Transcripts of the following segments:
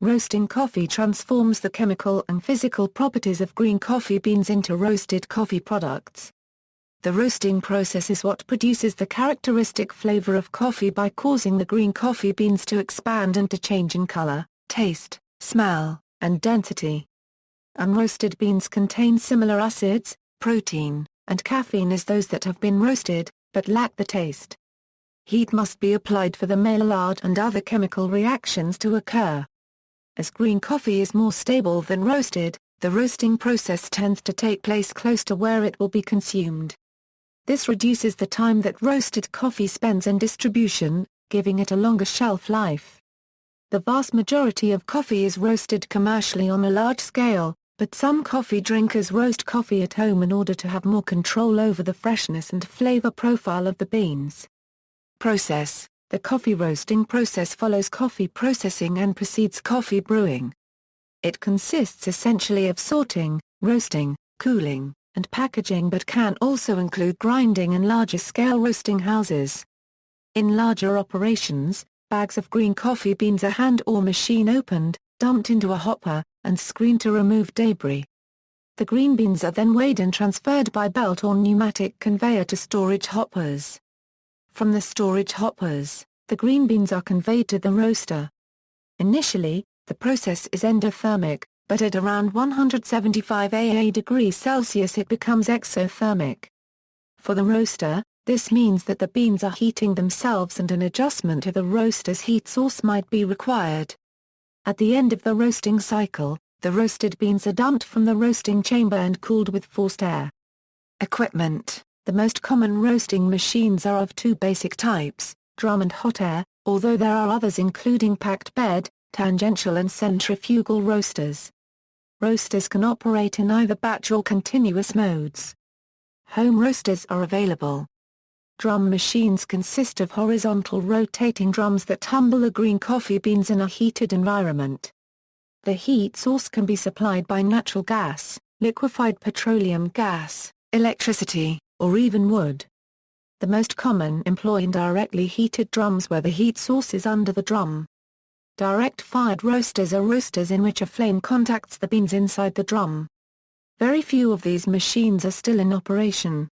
Roasting coffee transforms the chemical and physical properties of green coffee beans into roasted coffee products. The roasting process is what produces the characteristic flavor of coffee by causing the green coffee beans to expand and to change in color, taste, smell, and density. Unroasted beans contain similar acids, protein, and caffeine as those that have been roasted, but lack the taste. Heat must be applied for the Maillard and other chemical reactions to occur. As green coffee is more stable than roasted, the roasting process tends to take place close to where it will be consumed. This reduces the time that roasted coffee spends in distribution, giving it a longer shelf life. The vast majority of coffee is roasted commercially on a large scale, but some coffee drinkers roast coffee at home in order to have more control over the freshness and flavor profile of the beans. Process: the coffee roasting process follows coffee processing and precedes coffee brewing. It consists essentially of sorting, roasting, cooling, and packaging but can also include grinding in larger-scale roasting houses. In larger operations, bags of green coffee beans are hand or machine opened, dumped into a hopper, and screened to remove debris. The green beans are then weighed and transferred by belt or pneumatic conveyor to storage hoppers. From the storage hoppers, the green beans are conveyed to the roaster. Initially, the process is endothermic, but at around 175 degrees Celsius it becomes exothermic. For the roaster, this means that the beans are heating themselves and an adjustment to the roaster's heat source might be required. At the end of the roasting cycle, the roasted beans are dumped from the roasting chamber and cooled with forced air. Equipment: the most common roasting machines are of two basic types, drum and hot air, although there are others including packed bed, tangential and centrifugal roasters. Roasters can operate in either batch or continuous modes. Home roasters are available. Drum machines consist of horizontal rotating drums that tumble the green coffee beans in a heated environment. The heat source can be supplied by natural gas, liquefied petroleum gas, electricity, or even wood. The most common employ indirectly heated drums where the heat source is under the drum. Direct-fired roasters are roasters in which a flame contacts the beans inside the drum. Very few of these machines are still in operation.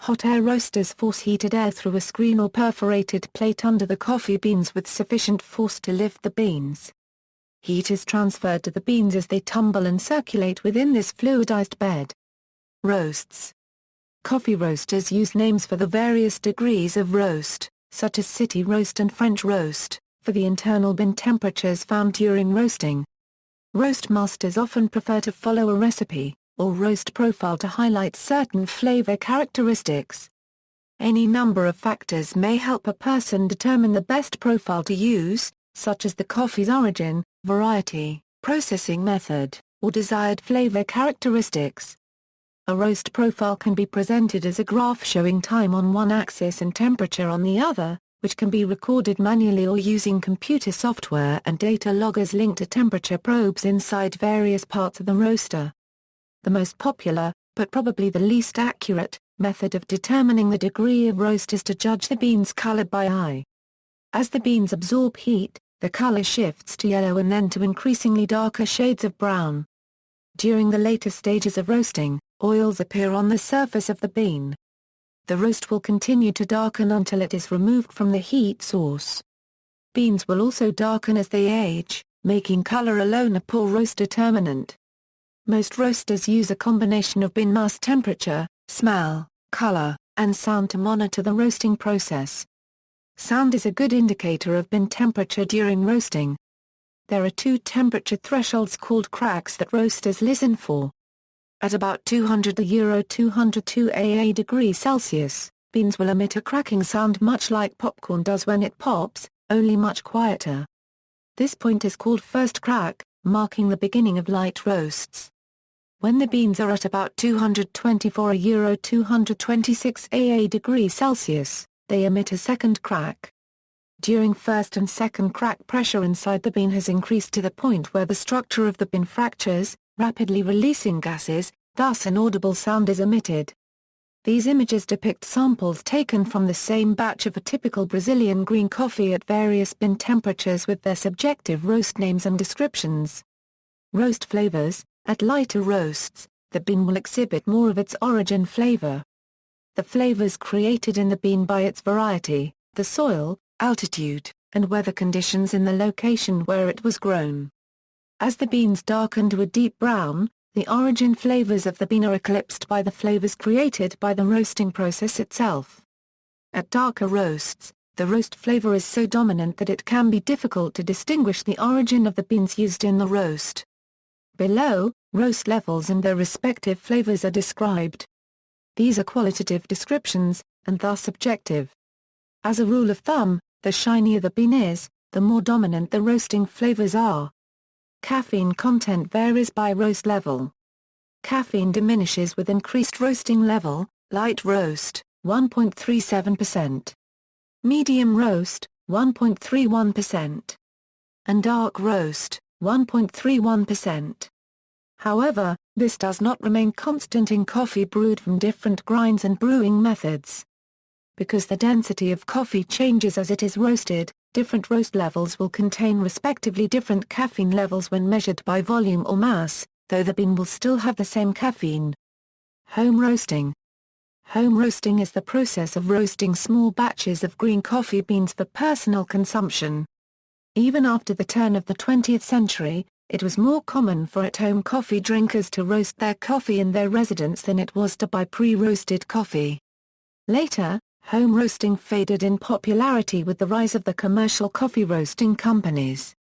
Hot air roasters force heated air through a screen or perforated plate under the coffee beans with sufficient force to lift the beans. Heat is transferred to the beans as they tumble and circulate within this fluidized bed. Roasts. Coffee roasters use names for the various degrees of roast, such as city roast and French roast, for the internal bin temperatures found during roasting. Roast masters often prefer to follow a recipe, or roast profile to highlight certain flavor characteristics. Any number of factors may help a person determine the best profile to use, such as the coffee's origin, variety, processing method, or desired flavor characteristics. A roast profile can be presented as a graph showing time on one axis and temperature on the other, which can be recorded manually or using computer software and data loggers linked to temperature probes inside various parts of the roaster. The most popular, but probably the least accurate, method of determining the degree of roast is to judge the beans' color by eye. As the beans absorb heat, the color shifts to yellow and then to increasingly darker shades of brown. During the later stages of roasting, oils appear on the surface of the bean. The roast will continue to darken until it is removed from the heat source. Beans will also darken as they age, making color alone a poor roast determinant. Most roasters use a combination of bin mass temperature, smell, color, and sound to monitor the roasting process. Sound is a good indicator of bin temperature during roasting. There are two temperature thresholds called cracks that roasters listen for. At about 200-202 degrees Celsius, beans will emit a cracking sound much like popcorn does when it pops, only much quieter. This point is called first crack, marking the beginning of light roasts. When the beans are at about 224-226 degrees Celsius, they emit a second crack. During first and second crack, pressure inside the bean has increased to the point where the structure of the bin fractures, rapidly releasing gases, thus an audible sound is emitted. These images depict samples taken from the same batch of a typical Brazilian green coffee at various bin temperatures with their subjective roast names and descriptions. Roast flavors: at lighter roasts, the bean will exhibit more of its origin flavor. The flavors created in the bean by its variety, the soil, altitude, and weather conditions in the location where it was grown. As the beans darken to a deep brown, the origin flavors of the bean are eclipsed by the flavors created by the roasting process itself. At darker roasts, the roast flavor is so dominant that it can be difficult to distinguish the origin of the beans used in the roast. Below, roast levels and their respective flavors are described. These are qualitative descriptions, and thus objective. As a rule of thumb, the shinier the bean is, the more dominant the roasting flavors are. Caffeine content varies by roast level. Caffeine diminishes with increased roasting level: light roast, 1.37%. Medium roast, 1.31%. And dark roast, 1.31%. However, this does not remain constant in coffee brewed from different grinds and brewing methods. Because the density of coffee changes as it is roasted, different roast levels will contain respectively different caffeine levels when measured by volume or mass, though the bean will still have the same caffeine. Home roasting. Home roasting is the process of roasting small batches of green coffee beans for personal consumption. Even after the turn of the 20th century, it was more common for at-home coffee drinkers to roast their coffee in their residence than it was to buy pre-roasted coffee. Later, home roasting faded in popularity with the rise of the commercial coffee roasting companies.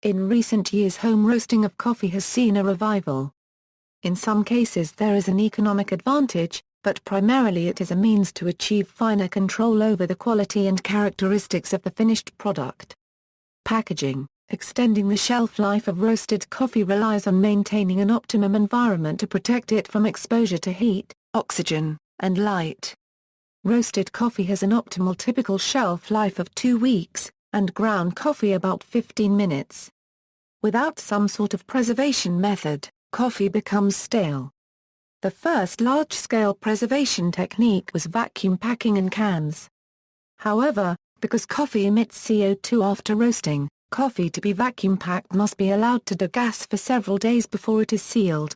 In recent years, home roasting of coffee has seen a revival. In some cases there is an economic advantage, but primarily it is a means to achieve finer control over the quality and characteristics of the finished product. Packaging. Extending the shelf life of roasted coffee relies on maintaining an optimum environment to protect it from exposure to heat, oxygen, and light. Roasted coffee has an optimal typical shelf life of 2 weeks, and ground coffee about 15 minutes. Without some sort of preservation method, coffee becomes stale. The first large-scale preservation technique was vacuum packing in cans. However, because coffee emits CO2 after roasting, coffee to be vacuum packed must be allowed to degas for several days before it is sealed.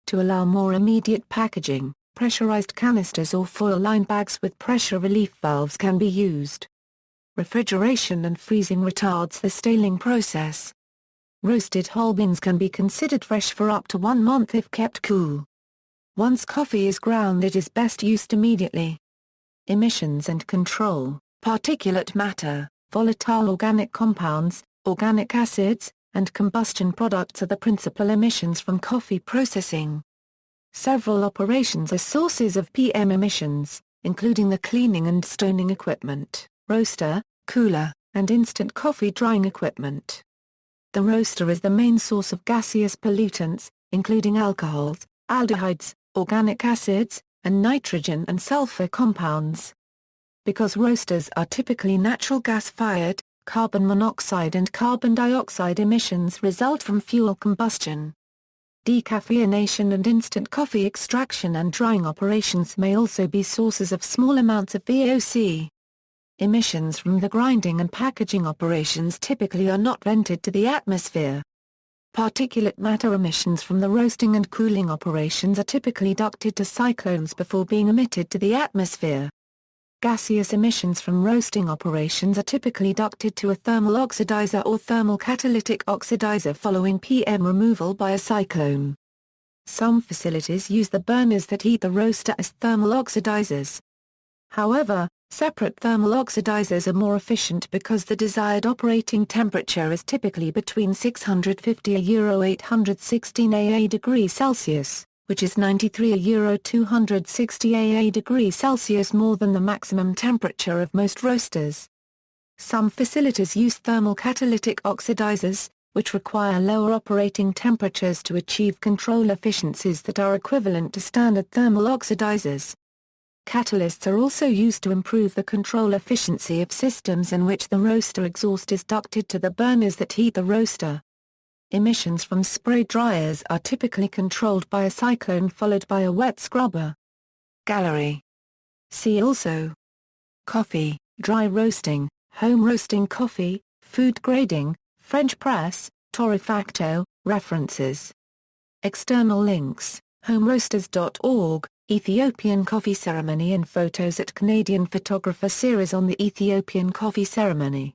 To allow more immediate packaging, pressurized canisters or foil-lined bags with pressure relief valves can be used. Refrigeration and freezing retards the staling process. Roasted whole beans can be considered fresh for up to 1 month if kept cool. Once coffee is ground, it is best used immediately. Emissions and control. Particulate matter, volatile organic compounds, organic acids, and combustion products are the principal emissions from coffee processing. Several operations are sources of PM emissions, including the cleaning and stoning equipment, roaster, cooler, and instant coffee drying equipment. The roaster is the main source of gaseous pollutants, including alcohols, aldehydes, organic acids, and nitrogen and sulfur compounds. Because roasters are typically natural gas-fired, carbon monoxide and carbon dioxide emissions result from fuel combustion. Decaffeination and instant coffee extraction and drying operations may also be sources of small amounts of VOC. Emissions from the grinding and packaging operations typically are not vented to the atmosphere. Particulate matter emissions from the roasting and cooling operations are typically ducted to cyclones before being emitted to the atmosphere. Gaseous emissions from roasting operations are typically ducted to a thermal oxidizer or thermal catalytic oxidizer following PM removal by a cyclone. Some facilities use the burners that heat the roaster as thermal oxidizers. However, separate thermal oxidizers are more efficient because the desired operating temperature is typically between 650 816 AA degrees Celsius, which is 93 260 AA degrees Celsius more than the maximum temperature of most roasters. Some facilities use thermal catalytic oxidizers, which require lower operating temperatures to achieve control efficiencies that are equivalent to standard thermal oxidizers. Catalysts are also used to improve the control efficiency of systems in which the roaster exhaust is ducted to the burners that heat the roaster. Emissions from spray dryers are typically controlled by a cyclone followed by a wet scrubber. Gallery. See also: coffee, dry roasting, home roasting coffee, food grading, French press, torrefacto. References. External links: homeroasters.org, Ethiopian coffee ceremony and photos at Canadian photographer series on the Ethiopian coffee ceremony.